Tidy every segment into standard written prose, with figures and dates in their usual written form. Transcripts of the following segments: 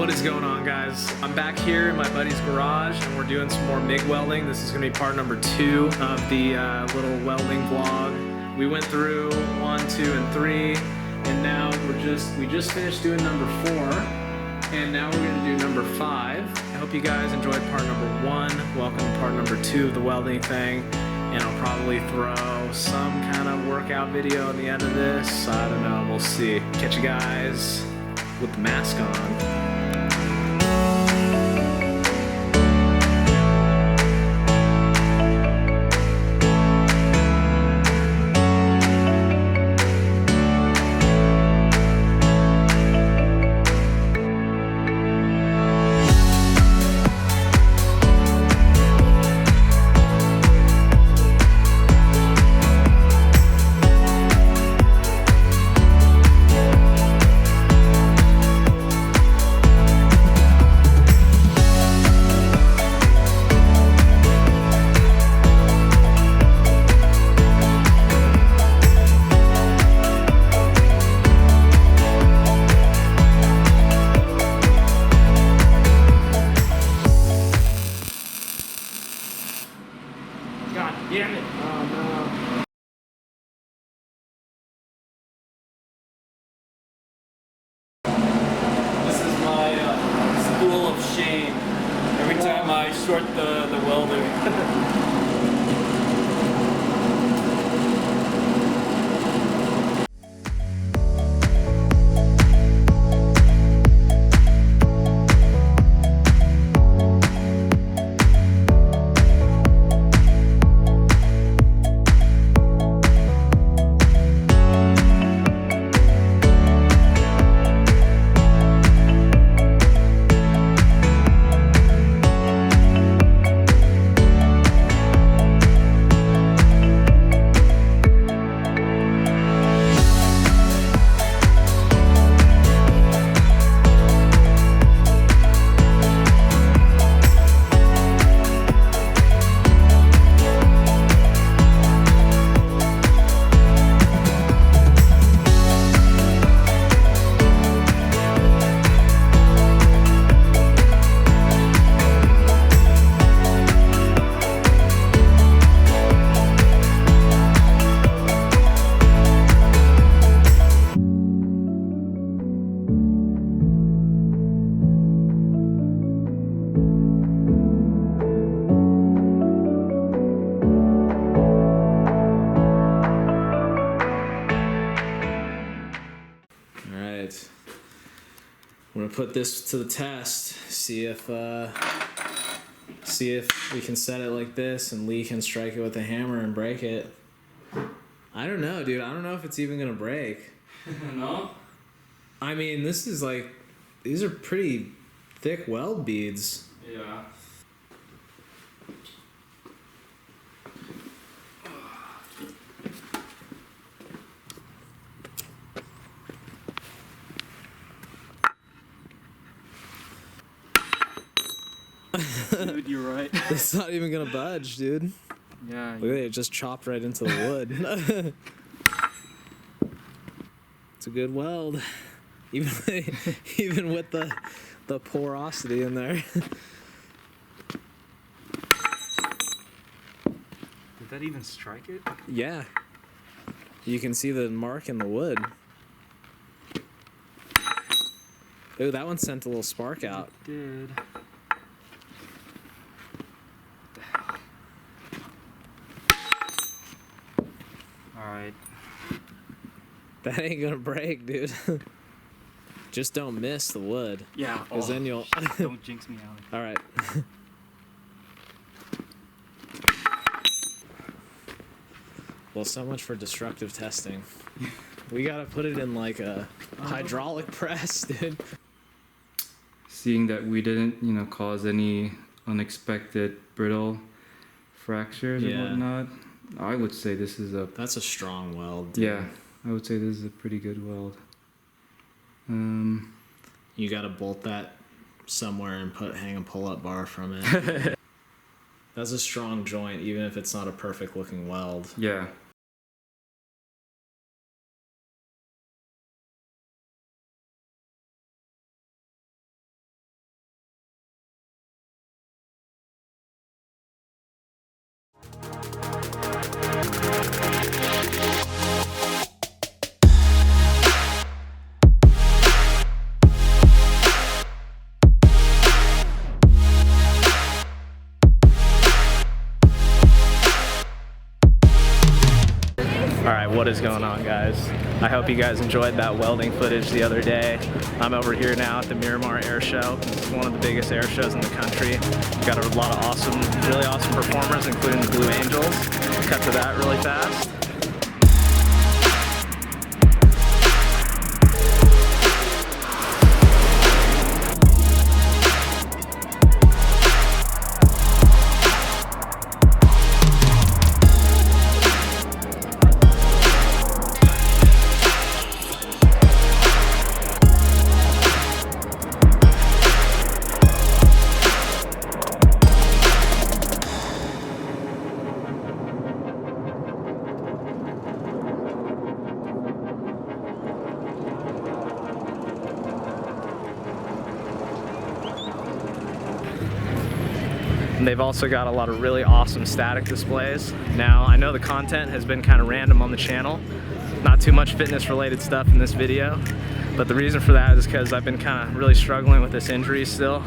What is going on, guys? I'm back here in my buddy's garage and we're doing some more MIG welding. This is going to be part number 2 of the little welding vlog. We went through 1, 2, and 3, and now we just finished doing number 4, and now we're going to do number 5. I hope you guys enjoyed part number 1. Welcome to part number 2 of the welding thing, and I'll probably throw some kind of workout video at the end of this. I don't know, we'll see. Catch you guys with the mask on. God damn it. Oh no. This is my school of shame. Every time I short the welder. I'm gonna put this to the test, see if we can set it like this and Lee can strike it with a hammer and break it. I don't know, dude. I don't know if it's even gonna break. No? I mean, this is like, these are pretty thick weld beads. Yeah. Dude, you're right. It's not even gonna budge, dude. Yeah. Look at it, it just chopped right into the wood. It's a good weld. Even with the porosity in there. Did that even strike it? Yeah. You can see the mark in the wood. Ooh, that one sent a little spark out. It did. Alright. That ain't gonna break, dude. Just don't miss the wood. Yeah. Because then you'll... Don't jinx me, Alex. Alright. Well, so much for destructive testing. We gotta put it in like a hydraulic press, dude. Seeing that we didn't, cause any unexpected brittle fractures and whatnot, I would say this is a... That's a strong weld, dude. Yeah, I would say this is a pretty good weld. You gotta bolt that somewhere and hang a pull-up bar from it. That's a strong joint, even if it's not a perfect looking weld. Yeah. What is going on, guys? I hope you guys enjoyed that welding footage the other day. I'm over here now at the Miramar Airshow. This is one of the biggest air shows in the country. We've got a lot of awesome, really awesome performers, including the Blue Angels. Cut to that really fast. And they've also got a lot of really awesome static displays. Now, I know the content has been kind of random on the channel. Not too much fitness related stuff in this video, but the reason for that is because I've been kind of really struggling with this injury still.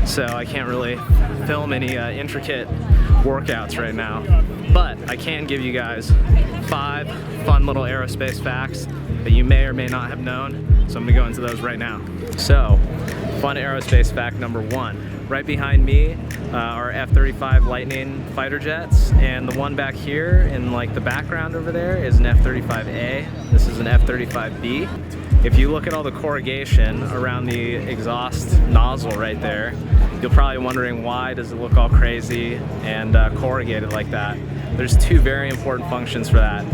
So I can't really film any intricate workouts right now. But I can give you guys 5 fun little aerospace facts that you may or may not have known. So I'm gonna go into those right now. So, fun aerospace fact number 1. Right behind me are F-35 Lightning fighter jets, and the one back here in like the background over there is an F-35A. This is an F-35B. If you look at all the corrugation around the exhaust nozzle right there, you're probably wondering why does it look all crazy and corrugated like that. There's 2 very important functions for that.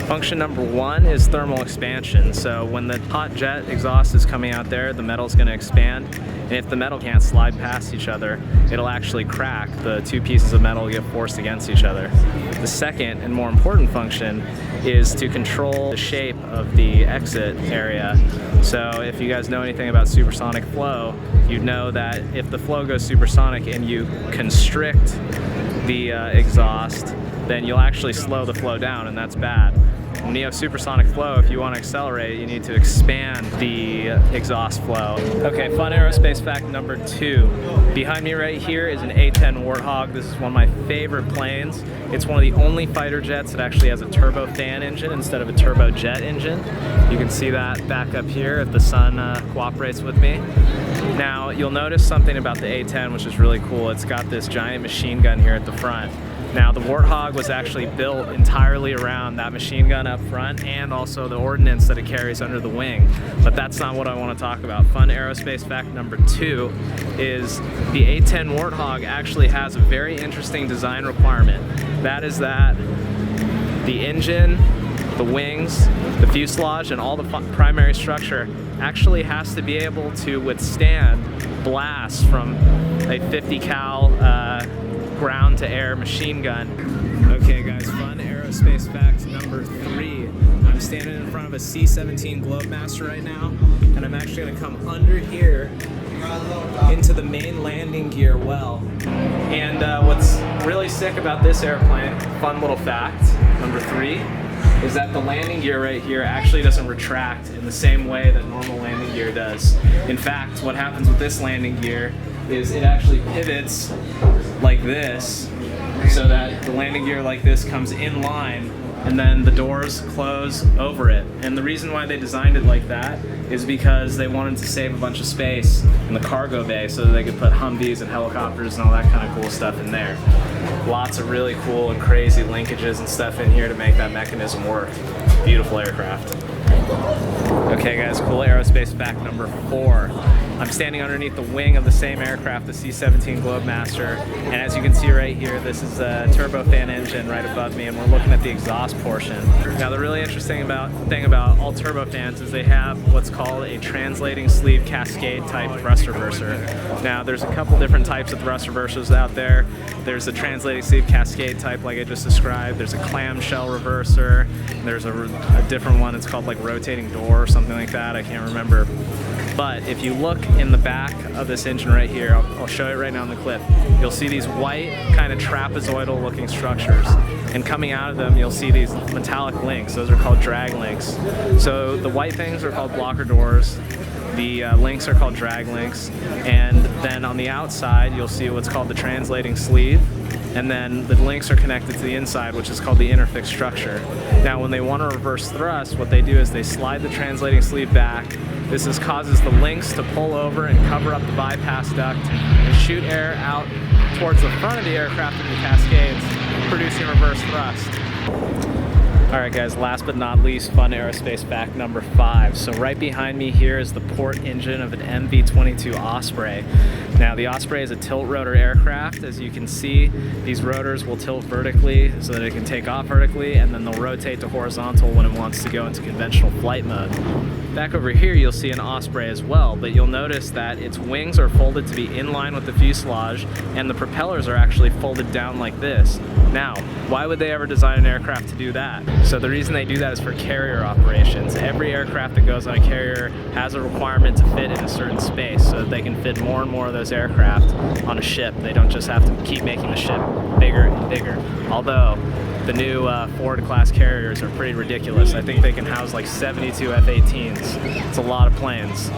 Function number 1 is thermal expansion. So when the hot jet exhaust is coming out there, the metal's going to expand. And if the metal can't slide past each other, it'll actually crack. The 2 pieces of metal get forced against each other. The second and more important function is to control the shape of the exit area. So if you guys know anything about supersonic flow, you'd know that if the flow goes supersonic and you constrict the exhaust, then you'll actually slow the flow down, and that's bad. When you have supersonic flow, if you want to accelerate, you need to expand the exhaust flow. Okay, fun aerospace fact number 2. Behind me right here is an A-10 Worthog. This is one of my favorite planes. It's one of the only fighter jets that actually has a turbofan engine instead of a turbojet engine. You can see that back up here if the sun cooperates with me. Now, you'll notice something about the A-10 which is really cool. It's got this giant machine gun here at the front. Now, the Warthog was actually built entirely around that machine gun up front and also the ordnance that it carries under the wing. But that's not what I want to talk about. Fun aerospace fact number 2 is the A-10 Warthog actually has a very interesting design requirement. That is that the engine, the wings, the fuselage, and all the primary structure actually has to be able to withstand blasts from a 50 cal ground to air machine gun. Okay guys, fun aerospace fact number 3. I'm standing in front of a C-17 Globemaster right now, and I'm actually going to come under here into the main landing gear well. And what's really sick about this airplane, fun little fact number 3, is that the landing gear right here actually doesn't retract in the same way that normal landing gear does. In fact, what happens with this landing gear is it actually pivots like this, so that the landing gear like this comes in line and then the doors close over it. And the reason why they designed it like that is because they wanted to save a bunch of space in the cargo bay so that they could put Humvees and helicopters and all that kind of cool stuff in there. Lots of really cool and crazy linkages and stuff in here to make that mechanism work. Beautiful aircraft. Okay guys, cool aerospace fact number 4. I'm standing underneath the wing of the same aircraft, the C-17 Globemaster, and as you can see right here, this is a turbofan engine right above me, and we're looking at the exhaust portion. Now, the really interesting thing about all turbofans is they have what's called a translating sleeve cascade type thrust reverser. Now, there's a couple different types of thrust reversers out there. There's a translating sleeve cascade type like I just described. There's a clamshell reverser. There's a different one that's called like rotating door or something like that. I can't remember. But if you look in the back of this engine right here, I'll show it right now on the clip, you'll see these white kind of trapezoidal looking structures. And coming out of them, you'll see these metallic links. Those are called drag links. So the white things are called blocker doors. The links are called drag links. And then on the outside, you'll see what's called the translating sleeve. and then the links are connected to the inside, which is called the inner fixed structure. Now when they want to reverse thrust, what they do is they slide the translating sleeve back. This causes the links to pull over and cover up the bypass duct and shoot air out towards the front of the aircraft in the cascades, producing reverse thrust. Alright guys, last but not least, fun aerospace fact number 5. So right behind me here is the port engine of an MV-22 Osprey. Now the Osprey is a tilt rotor aircraft. As you can see, these rotors will tilt vertically so that it can take off vertically, and then they'll rotate to horizontal when it wants to go into conventional flight mode. Back over here you'll see an Osprey as well, but you'll notice that its wings are folded to be in line with the fuselage, and the propellers are actually folded down like this. Now, why would they ever design an aircraft to do that? So the reason they do that is for carrier operations. Every aircraft that goes on a carrier has a requirement to fit in a certain space so that they can fit more and more of those aircraft on a ship. They don't just have to keep making the ship bigger and bigger. Although the new Ford class carriers are pretty ridiculous. I think they can house like 72 F-18s. It's a lot of planes.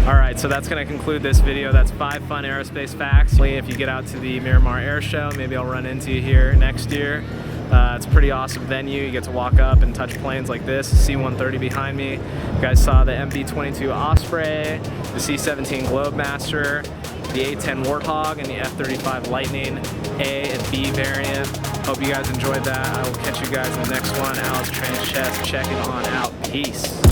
Alright, so that's going to conclude this video. That's 5 fun aerospace facts. If you get out to the Miramar Airshow, maybe I'll run into you here next year. It's a pretty awesome venue. You get to walk up and touch planes like this. C-130 behind me. You guys saw the MV-22 Osprey, the C-17 Globemaster, the A-10 Worthog, and the F-35 Lightning A and B variant. Hope you guys enjoyed that. I will catch you guys in the next one. AlexTrainsChest checking on out. Peace.